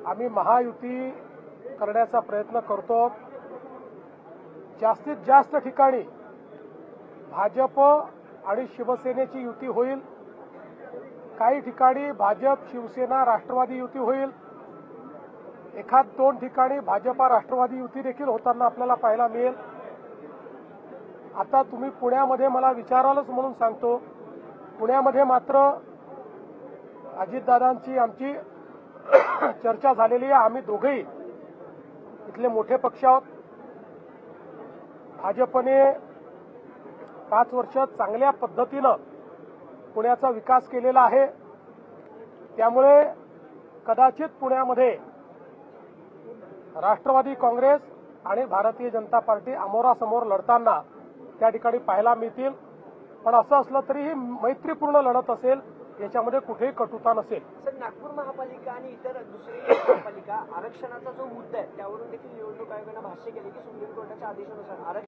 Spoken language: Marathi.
आम्ही महायुती करण्याचा प्रयत्न करतो। जास्तीत जास्त ठिकाणी भाजप आणि शिवसेनेची युती होईल, काही ठिकाणी भाजप शिवसेना राष्ट्रवादी युती होईल, एखाद दोन ठिकाणी भाजपा राष्ट्रवादी युती देखील होताना आपल्याला पाहायला मिळेल। आता तुम्ही पुण्यामध्ये मला विचारालच म्हणून सांगतो, पुण्यामध्ये मात्र अजितदादांची आमची चर्चा झालेली आहे। आम्ही दोघेही इथले मोठे पक्ष आहोत। भाजपने 5 वर्ष चांगल्या पद्धतीनं पुण्याचा विकास केलेला आहे, त्यामुळे कदाचित पुण्यामध्ये राष्ट्रवादी काँग्रेस आणि भारतीय जनता पार्टी अमोरासमोर लढताना त्या ठिकाणी पाहायला मिळतील। पण असं असलं तरी ही मैत्रीपूर्ण लढत असेल, याच्यामध्ये कुठेही कटुता नसेल। सर, नागपूर महापालिका आणि इतर दुसरी महापालिका आरक्षणाचा जो मुद्दा आहे त्यावरून देखील निवडणूक आयोगाने भाष्य केले की सुप्रीम कोर्टाच्या आदेशानुसार